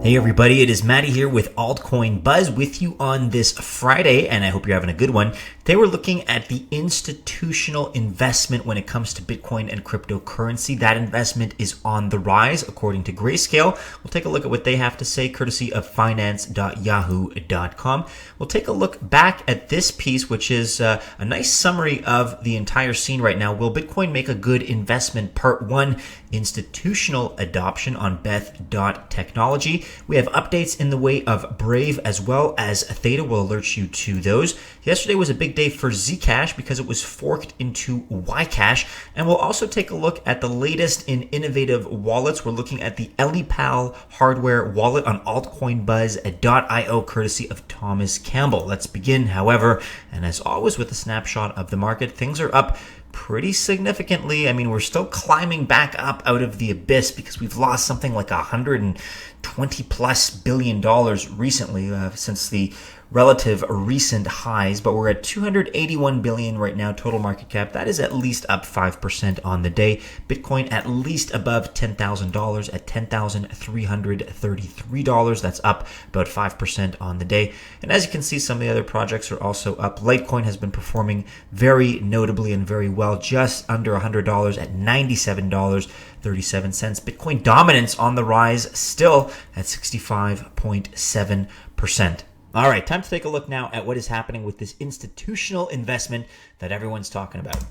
Hey everybody, it is Mattie here with Altcoin Buzz with you on this Friday, and I hope you're having a good one. Today we're looking at the institutional investment when it comes to Bitcoin and cryptocurrency. That investment is on the rise, according to Grayscale. We'll take a look at what they have to say, courtesy of finance.yahoo.com. We'll take a look back at this piece, which is a nice summary of the entire scene right now. Will Bitcoin make a good investment? Part 1, institutional adoption on Beth.technology. We have updates in the way of Brave as well as Theta. Will alert you to those. Yesterday was a big day for ZCash because it was forked into YCash. And we'll also take a look at the latest in innovative wallets. We're looking at the Ellipal hardware wallet on altcoinbuzz.io, courtesy of Thomas Campbell. Let's begin, however, and as always with a snapshot of the market, things are up pretty significantly. I mean, we're still climbing back up out of the abyss because we've lost something like $120+ billion recently since the relative recent highs, but we're at 281 billion right now total market cap. That is at least up 5% on the day. Bitcoin at least above $10,000 at $10,333. That's up about 5% on the day. And as you can see, some of the other projects are also up. Litecoin has been performing very notably and very well, just under $100 at $97.37. Bitcoin dominance on the rise, still at 65.7%. All right, time to take a look now at what is happening with this institutional investment that everyone's talking about.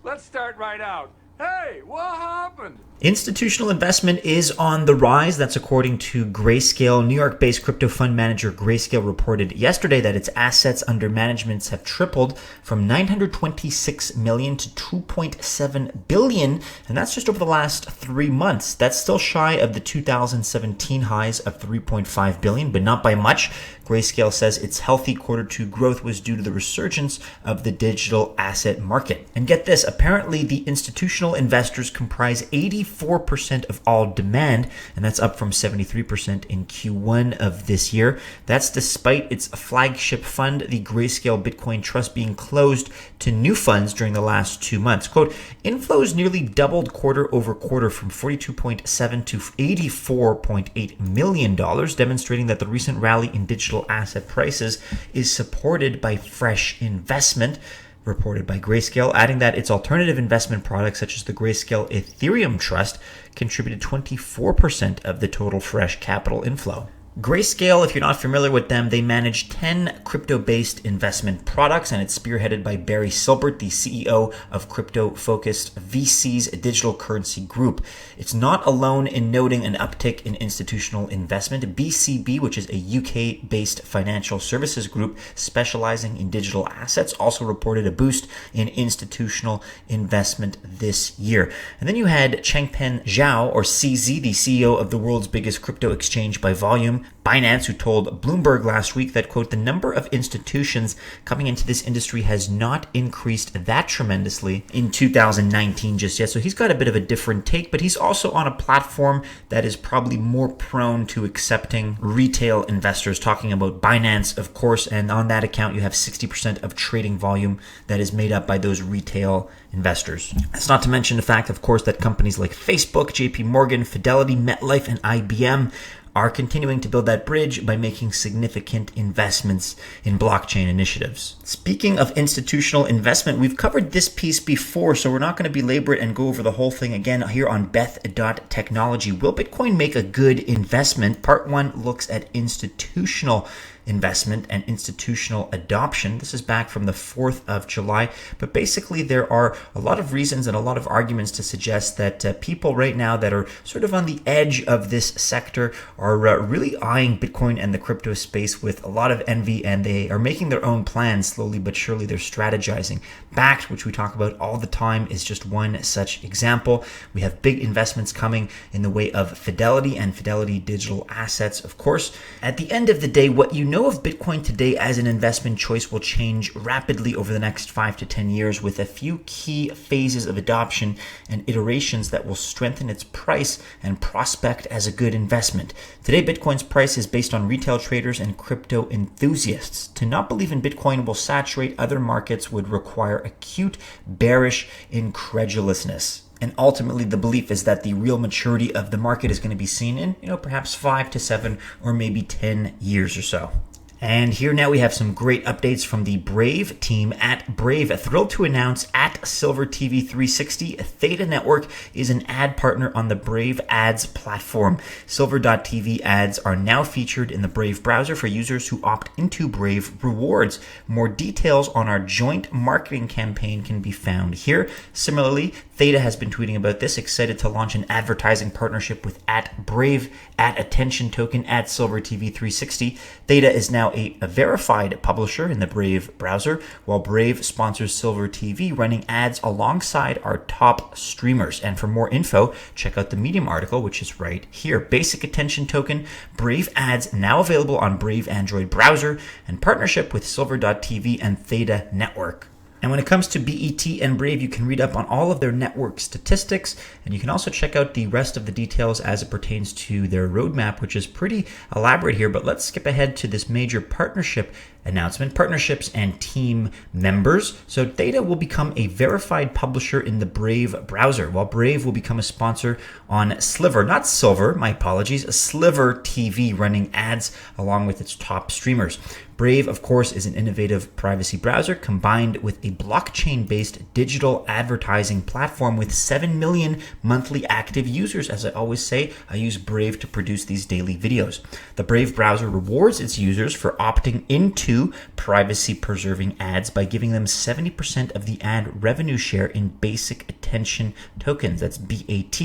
Let's start right out. Hey, what happened? Institutional investment is on the rise. That's according to Grayscale. New York-based crypto fund manager Grayscale reported yesterday that its assets under management have tripled from 926 million to 2.7 billion, and that's just over the last 3 months. That's still shy of the 2017 highs of 3.5 billion, but not by much. Grayscale says its healthy Q2 growth was due to the resurgence of the digital asset market. And get this, apparently the institutional investors comprise 84% of all demand, and that's up from 73% in Q1 of this year. That's despite its flagship fund, the Grayscale Bitcoin Trust, being closed to new funds during the last 2 months. Quote, inflows nearly doubled quarter over quarter from 42.7 to $84.8 million, demonstrating that the recent rally in digital asset prices is supported by fresh investment, reported by Grayscale, adding that its alternative investment products such as the Grayscale Ethereum Trust contributed 24% of the total fresh capital inflow. Grayscale, if you're not familiar with them, they manage 10 crypto-based investment products, and it's spearheaded by Barry Silbert, the CEO of crypto-focused VC's digital currency group. It's not alone in noting an uptick in institutional investment. BCB, which is a UK-based financial services group specializing in digital assets, also reported a boost in institutional investment this year. And then you had Changpeng Zhao, or CZ, the CEO of the world's biggest crypto exchange by volume, Binance, who told Bloomberg last week that, quote, the number of institutions coming into this industry has not increased that tremendously in 2019 just yet. So he's got a bit of a different take, but he's also on a platform that is probably more prone to accepting retail investors, talking about Binance, of course, and on that account, you have 60% of trading volume that is made up by those retail investors. That's not to mention the fact, of course, that companies like Facebook, JP Morgan, Fidelity, MetLife, and IBM are continuing to build that bridge by making significant investments in blockchain initiatives. Speaking of institutional investment, we've covered this piece before, so we're not going to belabor it and go over the whole thing again here on Beth.technology. Will Bitcoin make a good investment? Part 1 looks at institutional investment and institutional adoption. This is back from the 4th of July, but basically there are a lot of reasons and a lot of arguments to suggest that people right now that are sort of on the edge of this sector are really eyeing Bitcoin and the crypto space with a lot of envy, and they are making their own plans slowly but surely. They're strategizing. Bakkt, which we talk about all the time, is just one such example. We have big investments coming in the way of Fidelity and Fidelity Digital Assets, of course. At the end of the day, what you know of Bitcoin today as an investment choice will change rapidly over the next 5 to 10 years, with a few key phases of adoption and iterations that will strengthen its price and prospect as a good investment. Today, Bitcoin's price is based on retail traders and crypto enthusiasts. To not believe in Bitcoin will saturate other markets would require acute bearish incredulousness. And ultimately, the belief is that the real maturity of the market is going to be seen in, perhaps 5 to 7 or maybe 10 years or so. And here now we have some great updates from the Brave team at Brave. Thrilled to announce at Silver TV 360, Theta Network is an ad partner on the Brave ads platform. Silver.tv ads are now featured in the Brave browser for users who opt into Brave rewards. More details on our joint marketing campaign can be found here. Similarly, Theta has been tweeting about this, excited to launch an advertising partnership with at Brave, at Attention Token, at Silver TV 360. Theta is now a verified publisher in the Brave browser, while Brave sponsors Silver TV, running ads alongside our top streamers. And for more info, check out the Medium article, which is right here. Basic Attention Token, Brave ads now available on Brave Android browser, and partnership with Silver.tv and Theta Network. And when it comes to BET and Brave, you can read up on all of their network statistics, and you can also check out the rest of the details as it pertains to their roadmap, which is pretty elaborate here. But let's skip ahead to this major partnership announcement, partnerships and team members. So Theta will become a verified publisher in the Brave browser, while Brave will become a sponsor on Sliver, not Silver, my apologies, Sliver TV, running ads along with its top streamers. Brave, of course, is an innovative privacy browser combined with a blockchain-based digital advertising platform with 7 million monthly active users. As I always say, I use Brave to produce these daily videos. The Brave browser rewards its users for opting into privacy-preserving ads by giving them 70% of the ad revenue share in basic attention tokens. That's BAT,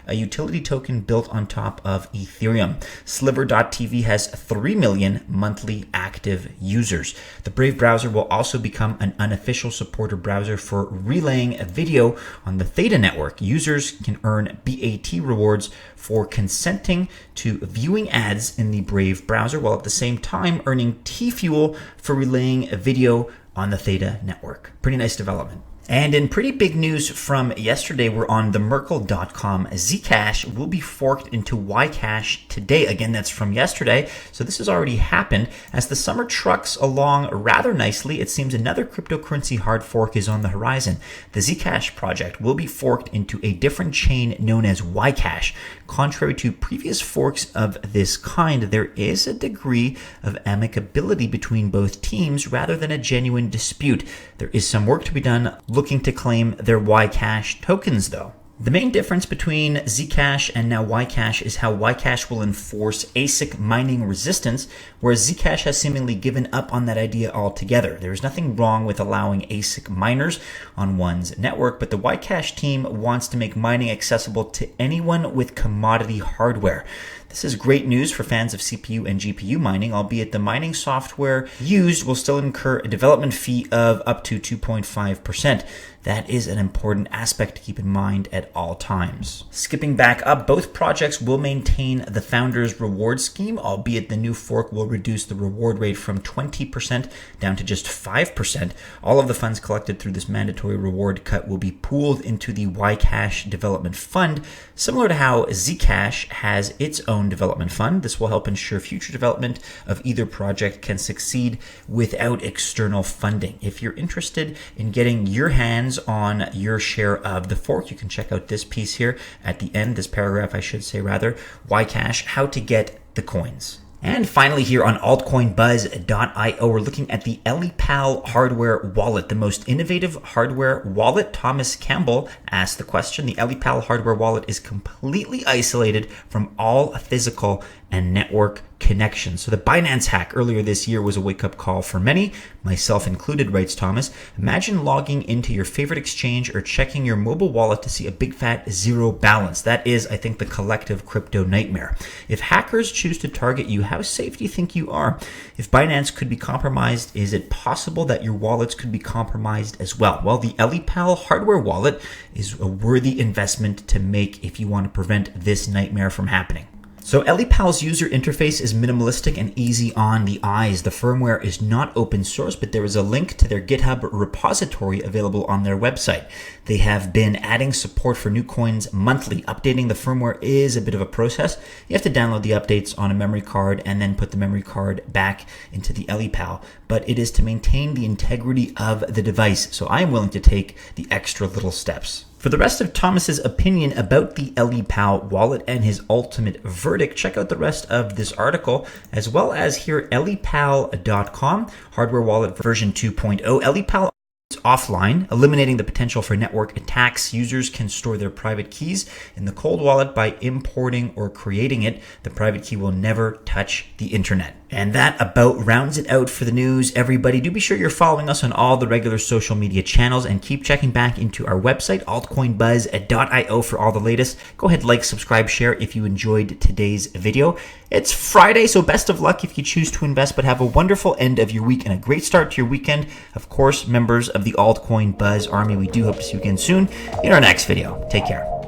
a utility token built on top of Ethereum. Sliver.tv has 3 million monthly active users. The Brave browser will also become an unofficial supporter browser for relaying a video on the Theta network. Users can earn BAT rewards for consenting to viewing ads in the Brave browser, while at the same time earning T-Fuel for relaying a video on the Theta network. Pretty nice development. And in pretty big news from yesterday, we're on themerkle.com. ZCash will be forked into YCash today. Again, that's from yesterday. So this has already happened. As the summer trucks along rather nicely, it seems another cryptocurrency hard fork is on the horizon. The ZCash project will be forked into a different chain known as YCash. Contrary to previous forks of this kind, there is a degree of amicability between both teams rather than a genuine dispute. There is some work to be done looking to claim their YCash tokens, though. The main difference between ZCash and now YCash is how YCash will enforce ASIC mining resistance, whereas ZCash has seemingly given up on that idea altogether. There is nothing wrong with allowing ASIC miners on one's network, but the YCash team wants to make mining accessible to anyone with commodity hardware. This is great news for fans of CPU and GPU mining, albeit the mining software used will still incur a development fee of up to 2.5%. That is an important aspect to keep in mind at all times. Skipping back up, both projects will maintain the founder's reward scheme, albeit the new fork will reduce the reward rate from 20% down to just 5%. All of the funds collected through this mandatory reward cut will be pooled into the YCash Development Fund, similar to how ZCash has its own development fund. This will help ensure future development of either project can succeed without external funding. If you're interested in getting your hands on your share of the fork, you can check out this piece here at the end, this paragraph I should say rather, YCash, how to get the coins. And finally here on altcoinbuzz.io, we're looking at the Ellipal hardware wallet, the most innovative hardware wallet. Thomas Campbell asked the question. The Ellipal hardware wallet is completely isolated from all physical and network connections. So the Binance hack earlier this year was a wake-up call for many, myself included, writes Thomas. Imagine logging into your favorite exchange or checking your mobile wallet to see a big fat zero balance. That is, I think, the collective crypto nightmare. If hackers choose to target you, how safe do you think you are? If Binance could be compromised, is it possible that your wallets could be compromised as well? Well, the Ellipal hardware wallet is a worthy investment to make if you want to prevent this nightmare from happening. So Ellipal's user interface is minimalistic and easy on the eyes. The firmware is not open source, but there is a link to their GitHub repository available on their website. They have been adding support for new coins monthly. Updating the firmware is a bit of a process. You have to download the updates on a memory card and then put the memory card back into the Ellipal, but it is to maintain the integrity of the device. So I am willing to take the extra little steps. For the rest of Thomas's opinion about the Ellipal wallet and his ultimate verdict, check out the rest of this article, as well as here Ellipal.com, hardware wallet version 2.0. Ellipal is offline, eliminating the potential for network attacks. Users can store their private keys in the cold wallet by importing or creating it. The private key will never touch the internet. And that about rounds it out for the news, everybody. Do be sure you're following us on all the regular social media channels and keep checking back into our website, altcoinbuzz.io, for all the latest. Go ahead, like, subscribe, share if you enjoyed today's video. It's Friday, so best of luck if you choose to invest, but have a wonderful end of your week and a great start to your weekend. Of course, members of the Altcoin Buzz Army, we do hope to see you again soon in our next video. Take care.